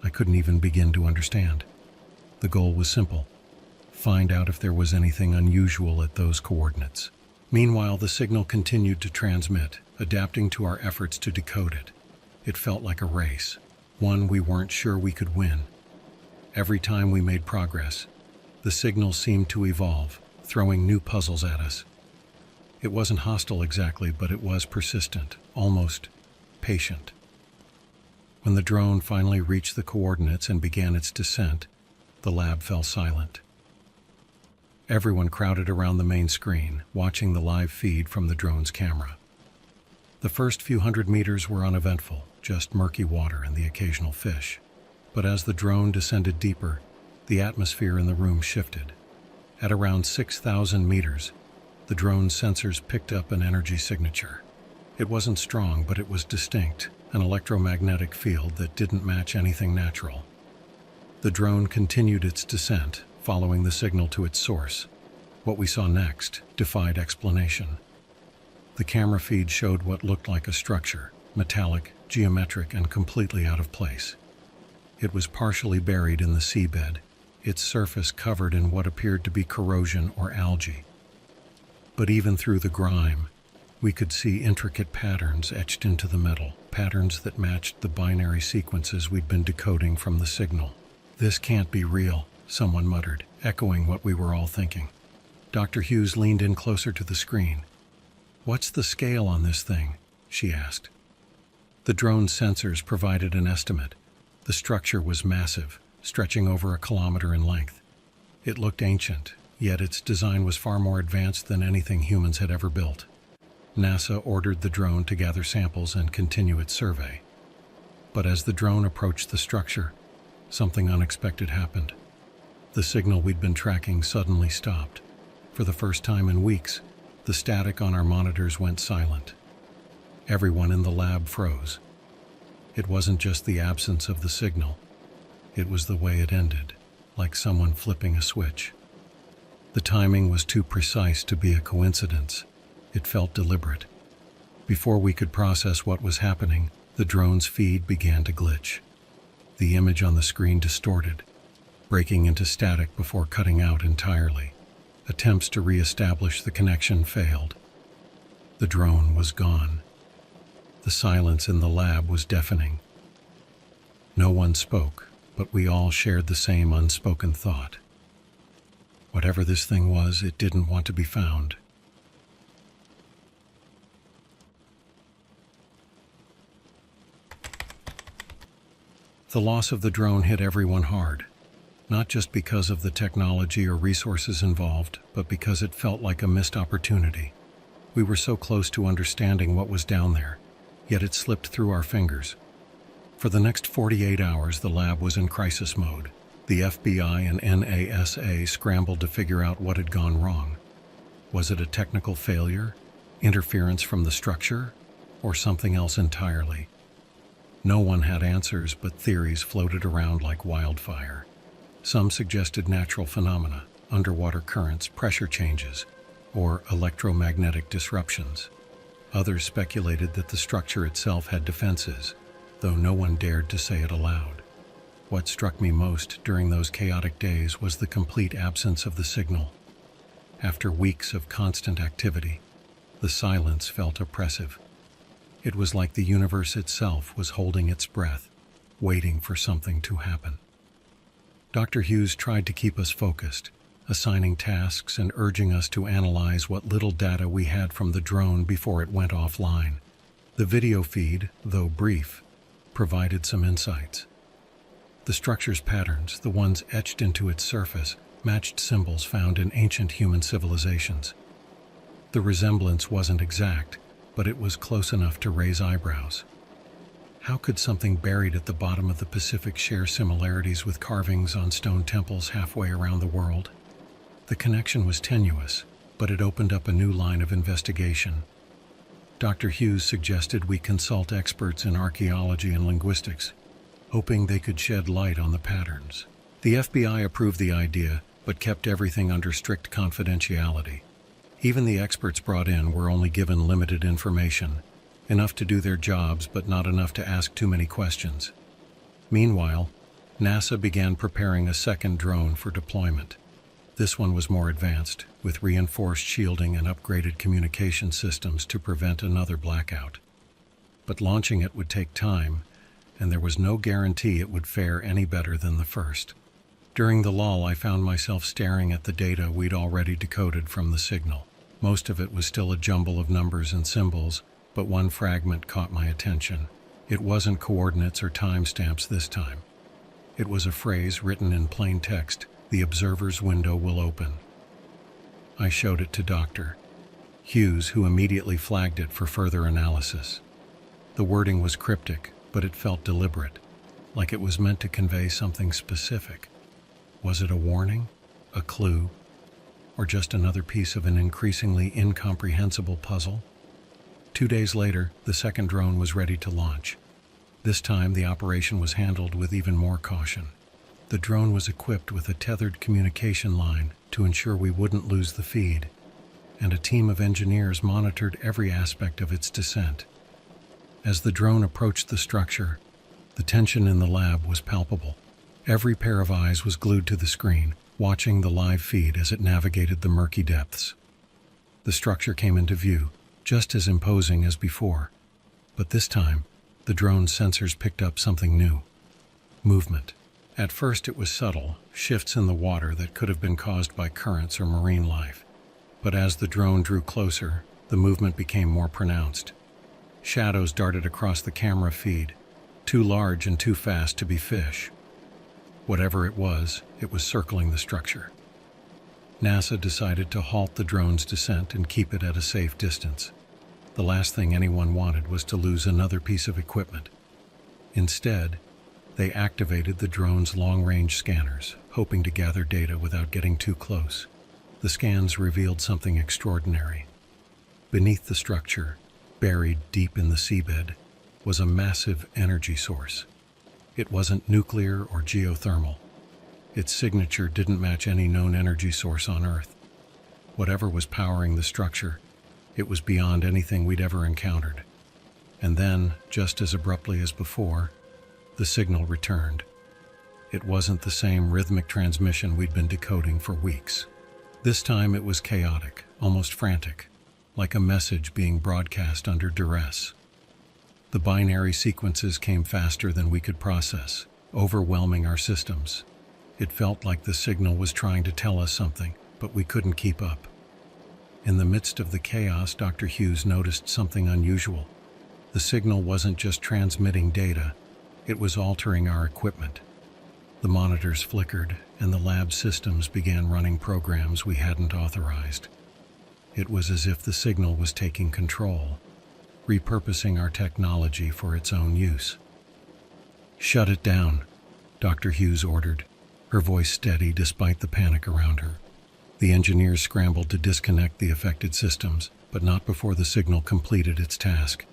I couldn't even begin to understand. The goal was simple: find out if there was anything unusual at those coordinates. Meanwhile, the signal continued to transmit, adapting to our efforts to decode it. It felt like a race, one we weren't sure we could win. Every time we made progress, the signal seemed to evolve, throwing new puzzles at us. It wasn't hostile exactly, but it was persistent, almost patient. When the drone finally reached the coordinates and began its descent, the lab fell silent. Everyone crowded around the main screen, watching the live feed from the drone's camera. The first few hundred meters were uneventful, just murky water and the occasional fish. But as the drone descended deeper, the atmosphere in the room shifted. At around 6,000 meters, the drone's sensors picked up an energy signature. It wasn't strong, but it was distinct, an electromagnetic field that didn't match anything natural. The drone continued its descent, following the signal to its source. What we saw next defied explanation. The camera feed showed what looked like a structure, metallic, geometric, and completely out of place. It was partially buried in the seabed, its surface covered in what appeared to be corrosion or algae. But even through the grime, we could see intricate patterns etched into the metal, patterns that matched the binary sequences we'd been decoding from the signal. "This can't be real," someone muttered, echoing what we were all thinking. Dr. Hughes leaned in closer to the screen. "What's the scale on this thing?" she asked. The drone's sensors provided an estimate. The structure was massive, stretching over a kilometer in length. It looked ancient, yet its design was far more advanced than anything humans had ever built. NASA ordered the drone to gather samples and continue its survey. But as the drone approached the structure, something unexpected happened. The signal we'd been tracking suddenly stopped. For the first time in weeks, the static on our monitors went silent. Everyone in the lab froze. It wasn't just the absence of the signal. It was the way it ended, like someone flipping a switch. The timing was too precise to be a coincidence. It felt deliberate. Before we could process what was happening, the drone's feed began to glitch. The image on the screen distorted, breaking into static before cutting out entirely. Attempts to re-establish the connection failed. The drone was gone. The silence in the lab was deafening. No one spoke, but we all shared the same unspoken thought. Whatever this thing was, it didn't want to be found. The loss of the drone hit everyone hard, not just because of the technology or resources involved, but because it felt like a missed opportunity. We were so close to understanding what was down there, yet it slipped through our fingers. For the next 48 hours, the lab was in crisis mode. The FBI and NASA scrambled to figure out what had gone wrong. Was it a technical failure, interference from the structure, or something else entirely? No one had answers, but theories floated around like wildfire. Some suggested natural phenomena, underwater currents, pressure changes, or electromagnetic disruptions. Others speculated that the structure itself had defenses, though no one dared to say it aloud. What struck me most during those chaotic days was the complete absence of the signal. After weeks of constant activity, the silence felt oppressive. It was like the universe itself was holding its breath, waiting for something to happen. Dr. Hughes tried to keep us focused, assigning tasks and urging us to analyze what little data we had from the drone before it went offline. The video feed, though brief, provided some insights. The structure's patterns, the ones etched into its surface, matched symbols found in ancient human civilizations. The resemblance wasn't exact, but it was close enough to raise eyebrows. How could something buried at the bottom of the Pacific share similarities with carvings on stone temples halfway around the world? The connection was tenuous, but it opened up a new line of investigation. Dr. Hughes suggested we consult experts in archaeology and linguistics, hoping they could shed light on the patterns. The FBI approved the idea, but kept everything under strict confidentiality. Even the experts brought in were only given limited information, enough to do their jobs but not enough to ask too many questions. Meanwhile, NASA began preparing a second drone for deployment. This one was more advanced, with reinforced shielding and upgraded communication systems to prevent another blackout. But launching it would take time, and there was no guarantee it would fare any better than the first. During the lull, I found myself staring at the data we'd already decoded from the signal. Most of it was still a jumble of numbers and symbols, but one fragment caught my attention. It wasn't coordinates or timestamps this time. It was a phrase written in plain text: "The observer's window will open." I showed it to Dr. Hughes, who immediately flagged it for further analysis. The wording was cryptic, but it felt deliberate, like it was meant to convey something specific. Was it a warning, a clue, or just another piece of an increasingly incomprehensible puzzle? 2 days later, the second drone was ready to launch. This time, the operation was handled with even more caution. The drone was equipped with a tethered communication line to ensure we wouldn't lose the feed, and a team of engineers monitored every aspect of its descent. As the drone approached the structure, the tension in the lab was palpable. Every pair of eyes was glued to the screen, watching the live feed as it navigated the murky depths. The structure came into view, just as imposing as before, but this time, the drone's sensors picked up something new: movement. At first it was subtle, shifts in the water that could have been caused by currents or marine life. But as the drone drew closer, the movement became more pronounced. Shadows darted across the camera feed, too large and too fast to be fish. Whatever it was circling the structure. NASA decided to halt the drone's descent and keep it at a safe distance. The last thing anyone wanted was to lose another piece of equipment. Instead, they activated the drone's long-range scanners, hoping to gather data without getting too close. The scans revealed something extraordinary. Beneath the structure, buried deep in the seabed, was a massive energy source. It wasn't nuclear or geothermal. Its signature didn't match any known energy source on Earth. Whatever was powering the structure, it was beyond anything we'd ever encountered. And then, just as abruptly as before, the signal returned. It wasn't the same rhythmic transmission we'd been decoding for weeks. This time it was chaotic, almost frantic, like a message being broadcast under duress. The binary sequences came faster than we could process, overwhelming our systems. It felt like the signal was trying to tell us something, but we couldn't keep up. In the midst of the chaos, Dr. Hughes noticed something unusual. The signal wasn't just transmitting data, it was altering our equipment. The monitors flickered, and the lab systems began running programs we hadn't authorized. It was as if the signal was taking control, repurposing our technology for its own use. "Shut it down," Dr. Hughes ordered, her voice steady despite the panic around her. The engineers scrambled to disconnect the affected systems, but not before the signal completed its task.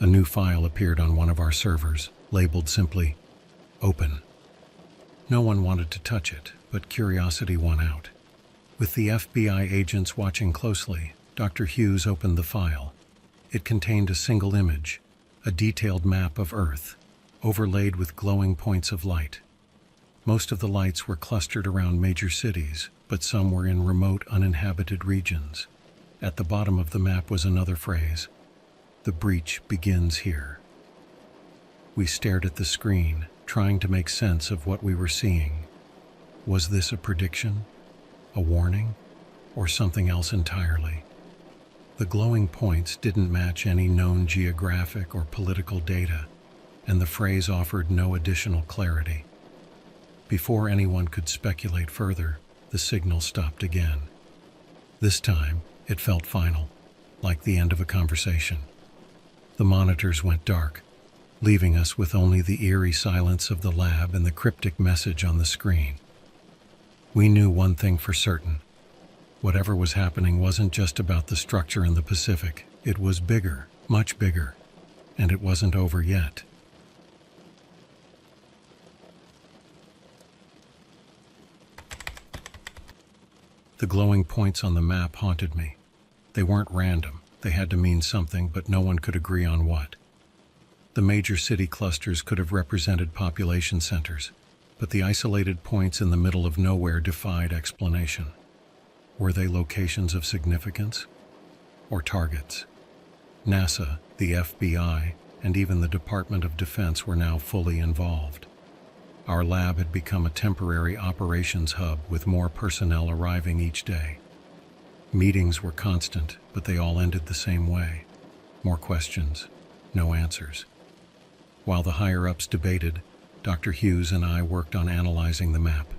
A new file appeared on one of our servers, labeled simply, "Open." No one wanted to touch it, but curiosity won out. With the FBI agents watching closely, Dr. Hughes opened the file. It contained a single image, a detailed map of Earth, overlaid with glowing points of light. Most of the lights were clustered around major cities, but some were in remote, uninhabited regions. At the bottom of the map was another phrase: "The breach begins here." We stared at the screen, trying to make sense of what we were seeing. Was this a prediction, a warning, or something else entirely? The glowing points didn't match any known geographic or political data, and the phrase offered no additional clarity. Before anyone could speculate further, the signal stopped again. This time, it felt final, like the end of a conversation. The monitors went dark, leaving us with only the eerie silence of the lab and the cryptic message on the screen. We knew one thing for certain. Whatever was happening wasn't just about the structure in the Pacific. It was bigger, much bigger, and it wasn't over yet. The glowing points on the map haunted me. They weren't random. They had to mean something, but no one could agree on what. The major city clusters could have represented population centers, but the isolated points in the middle of nowhere defied explanation. Were they locations of significance? Or targets? NASA, the FBI, and even the Department of Defense were now fully involved. Our lab had become a temporary operations hub with more personnel arriving each day. Meetings were constant, but they all ended the same way. More questions, no answers. While the higher-ups debated, Dr. Hughes and I worked on analyzing the map.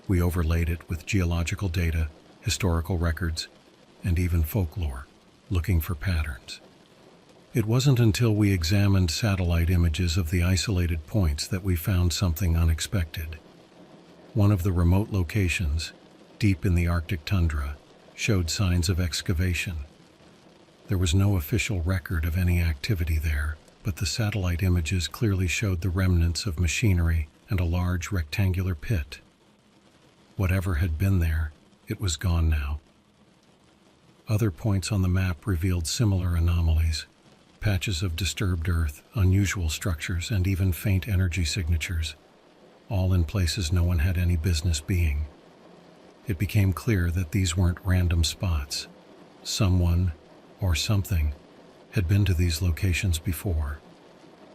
We overlaid it with geological data, historical records, and even folklore, looking for patterns. It wasn't until we examined satellite images of the isolated points that we found something unexpected. One of the remote locations, deep in the Arctic tundra, showed signs of excavation. There was no official record of any activity there, but the satellite images clearly showed the remnants of machinery and a large rectangular pit. Whatever had been there, it was gone now. Other points on the map revealed similar anomalies: patches of disturbed earth, unusual structures, and even faint energy signatures, all in places no one had any business being. It became clear that these weren't random spots. Someone, or something, had been to these locations before.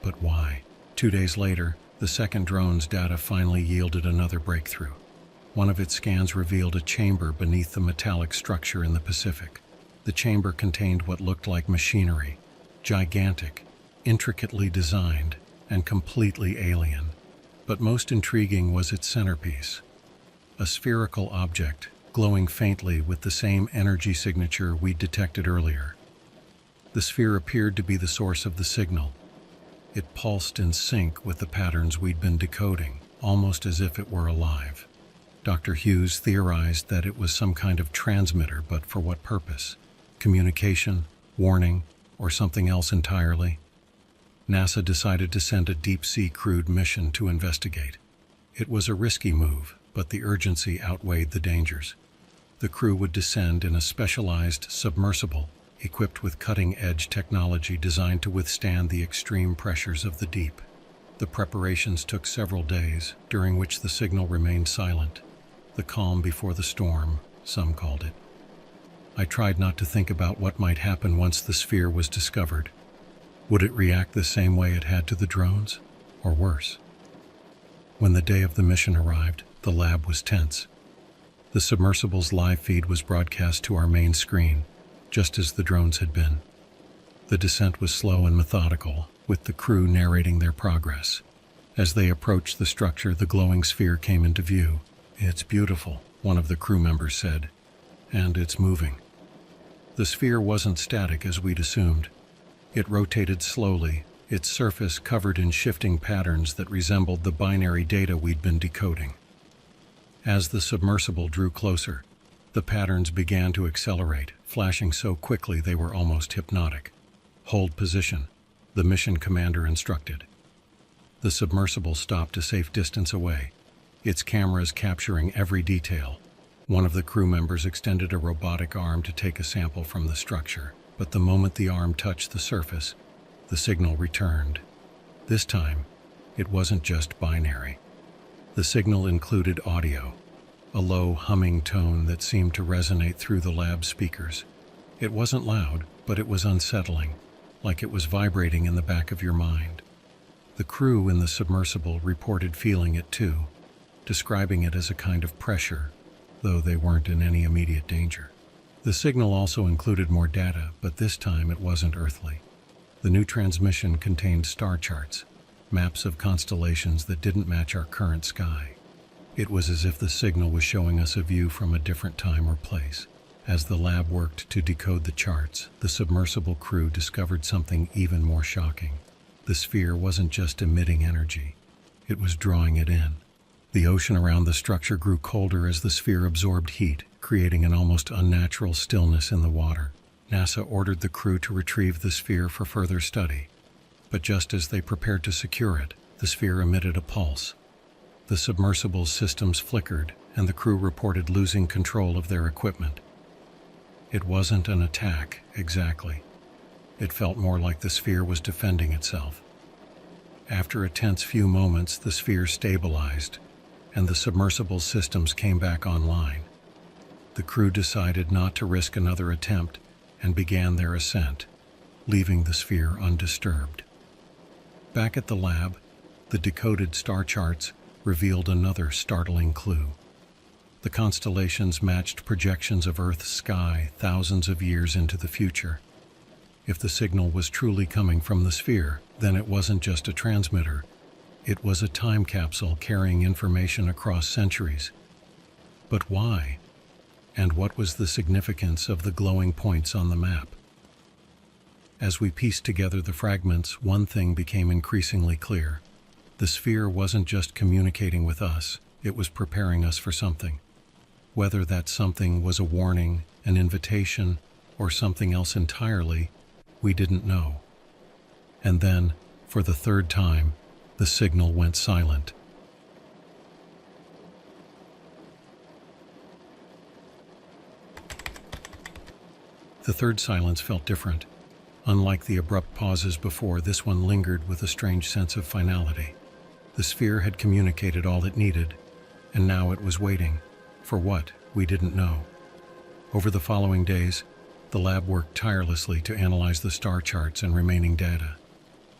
But why? 2 days later, the second drone's data finally yielded another breakthrough. One of its scans revealed a chamber beneath the metallic structure in the Pacific. The chamber contained what looked like machinery, gigantic, intricately designed, and completely alien. But most intriguing was its centerpiece, a spherical object glowing faintly with the same energy signature we'd detected earlier. The sphere appeared to be the source of the signal. It pulsed in sync with the patterns we'd been decoding, almost as if it were alive. Dr. Hughes theorized that it was some kind of transmitter, but for what purpose? Communication, warning, or something else entirely? NASA decided to send a deep-sea crewed mission to investigate. It was a risky move, but the urgency outweighed the dangers. The crew would descend in a specialized submersible, equipped with cutting-edge technology designed to withstand the extreme pressures of the deep. The preparations took several days, during which the signal remained silent. The calm before the storm, some called it. I tried not to think about what might happen once the sphere was discovered. Would it react the same way it had to the drones, or worse? When the day of the mission arrived, the lab was tense. The submersible's live feed was broadcast to our main screen, just as the drones had been. The descent was slow and methodical, with the crew narrating their progress. As they approached the structure, the glowing sphere came into view. "It's beautiful," one of the crew members said, "and it's moving." The sphere wasn't static as we'd assumed. It rotated slowly, its surface covered in shifting patterns that resembled the binary data we'd been decoding. As the submersible drew closer, the patterns began to accelerate, flashing so quickly they were almost hypnotic. "Hold position," the mission commander instructed. The submersible stopped a safe distance away, its cameras capturing every detail. One of the crew members extended a robotic arm to take a sample from the structure, but the moment the arm touched the surface, the signal returned. This time, it wasn't just binary. The signal included audio, a low humming tone that seemed to resonate through the lab speakers. It wasn't loud, but it was unsettling, like it was vibrating in the back of your mind. The crew in the submersible reported feeling it too, describing it as a kind of pressure, though they weren't in any immediate danger. The signal also included more data, but this time it wasn't earthly. The new transmission contained star charts, maps of constellations that didn't match our current sky. It was as if the signal was showing us a view from a different time or place. As the lab worked to decode the charts, the submersible crew discovered something even more shocking. The sphere wasn't just emitting energy, it was drawing it in. The ocean around the structure grew colder as the sphere absorbed heat, creating an almost unnatural stillness in the water. NASA ordered the crew to retrieve the sphere for further study. But just as they prepared to secure it, the sphere emitted a pulse. The submersible's systems flickered, and the crew reported losing control of their equipment. It wasn't an attack, exactly. It felt more like the sphere was defending itself. After a tense few moments, the sphere stabilized, and the submersible's systems came back online. The crew decided not to risk another attempt and began their ascent, leaving the sphere undisturbed. Back at the lab, the decoded star charts revealed another startling clue. The constellations matched projections of Earth's sky thousands of years into the future. If the signal was truly coming from the sphere, then it wasn't just a transmitter. It was a time capsule carrying information across centuries. But why? And what was the significance of the glowing points on the map? As we pieced together the fragments, one thing became increasingly clear. The sphere wasn't just communicating with us, it was preparing us for something. Whether that something was a warning, an invitation, or something else entirely, we didn't know. And then, for the third time, the signal went silent. The third silence felt different. Unlike the abrupt pauses before, this one lingered with a strange sense of finality. The sphere had communicated all it needed, and now it was waiting. For what? We didn't know. Over the following days, the lab worked tirelessly to analyze the star charts and remaining data.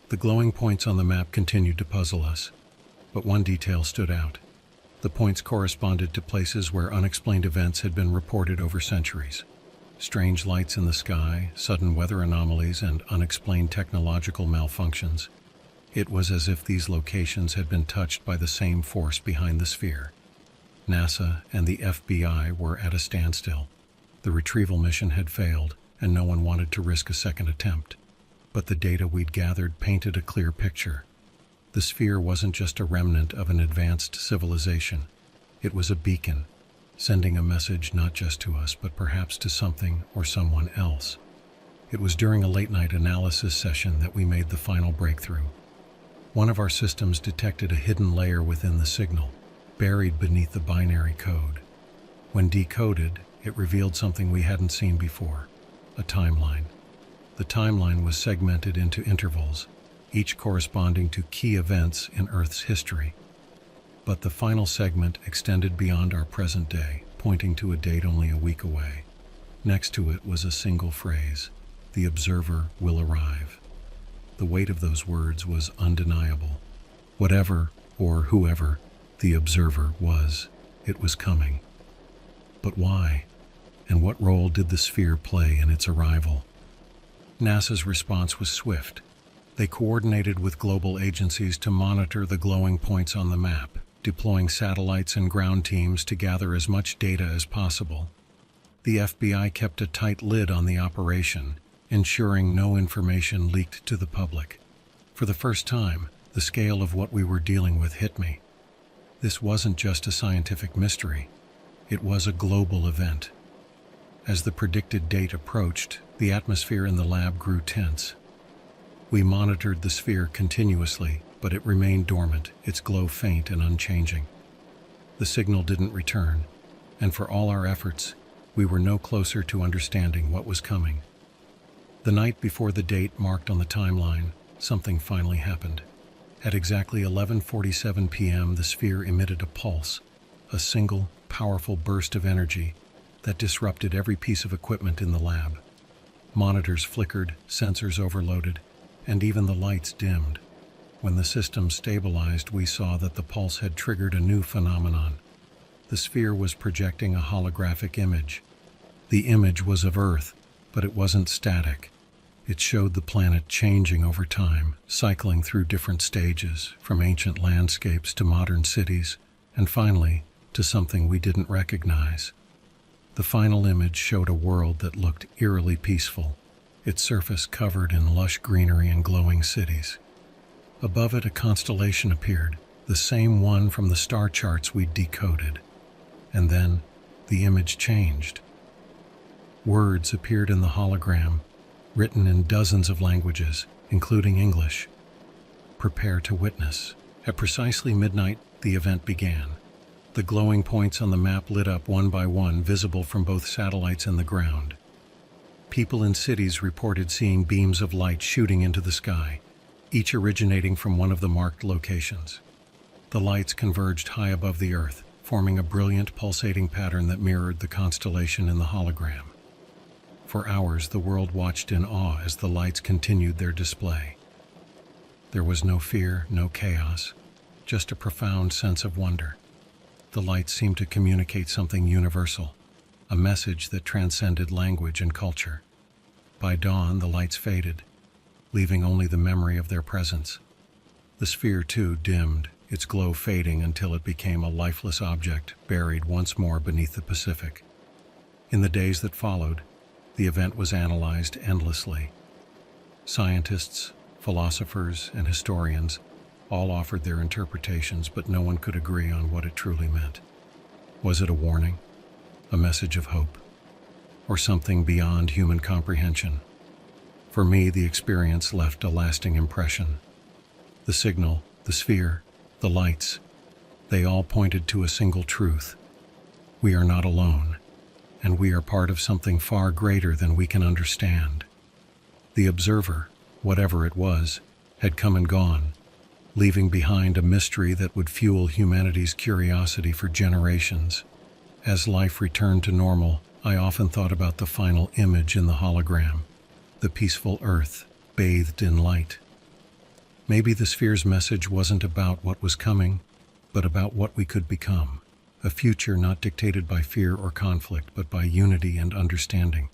The glowing points on the map continued to puzzle us, but one detail stood out. The points corresponded to places where unexplained events had been reported over centuries. Strange lights in the sky, sudden weather anomalies, and unexplained technological malfunctions. It was as if these locations had been touched by the same force behind the sphere. NASA and the FBI were at a standstill. The retrieval mission had failed, and no one wanted to risk a second attempt. But the data we'd gathered painted a clear picture. The sphere wasn't just a remnant of an advanced civilization. It was a beacon, sending a message not just to us, but perhaps to something or someone else. It was during a late-night analysis session that we made the final breakthrough. One of our systems detected a hidden layer within the signal, buried beneath the binary code. When decoded, it revealed something we hadn't seen before: a timeline. The timeline was segmented into intervals, each corresponding to key events in Earth's history. But the final segment extended beyond our present day, pointing to a date only a week away. Next to it was a single phrase: "The observer will arrive." The weight of those words was undeniable. Whatever or whoever the observer was, it was coming. But why? And what role did the sphere play in its arrival? NASA's response was swift. They coordinated with global agencies to monitor the glowing points on the map, deploying satellites and ground teams to gather as much data as possible. The FBI kept a tight lid on the operation, ensuring no information leaked to the public. For the first time, the scale of what we were dealing with hit me. This wasn't just a scientific mystery. It was a global event. As the predicted date approached, the atmosphere in the lab grew tense. We monitored the sphere continuously, but it remained dormant, its glow faint and unchanging. The signal didn't return, and for all our efforts, we were no closer to understanding what was coming. The night before the date marked on the timeline, something finally happened. At exactly 11:47 p.m., the sphere emitted a pulse, a single, powerful burst of energy that disrupted every piece of equipment in the lab. Monitors flickered, sensors overloaded, and even the lights dimmed. When the system stabilized, we saw that the pulse had triggered a new phenomenon. The sphere was projecting a holographic image. The image was of Earth, but it wasn't static. It showed the planet changing over time, cycling through different stages, from ancient landscapes to modern cities, and finally, to something we didn't recognize. The final image showed a world that looked eerily peaceful, its surface covered in lush greenery and glowing cities. Above it, a constellation appeared, the same one from the star charts we'd decoded. And then, the image changed. Words appeared in the hologram, written in dozens of languages, including English. Prepare to witness. At precisely midnight, the event began. The glowing points on the map lit up one by one, visible from both satellites and the ground. People in cities reported seeing beams of light shooting into the sky, each originating from one of the marked locations. The lights converged high above the Earth, forming a brilliant, pulsating pattern that mirrored the constellation in the hologram. For hours, the world watched in awe as the lights continued their display. There was no fear, no chaos, just a profound sense of wonder. The lights seemed to communicate something universal, a message that transcended language and culture. By dawn, the lights faded, leaving only the memory of their presence. The sphere, too, dimmed, its glow fading until it became a lifeless object buried once more beneath the Pacific. In the days that followed, the event was analyzed endlessly. Scientists, philosophers, and historians all offered their interpretations, but no one could agree on what it truly meant. Was it a warning, a message of hope, or something beyond human comprehension? For me, the experience left a lasting impression. The signal, the sphere, the lights, they all pointed to a single truth. We are not alone, and we are part of something far greater than we can understand. The observer, whatever it was, had come and gone, leaving behind a mystery that would fuel humanity's curiosity for generations. As life returned to normal, I often thought about the final image in the hologram, the peaceful Earth, bathed in light. Maybe the sphere's message wasn't about what was coming, but about what we could become, a future not dictated by fear or conflict, but by unity and understanding.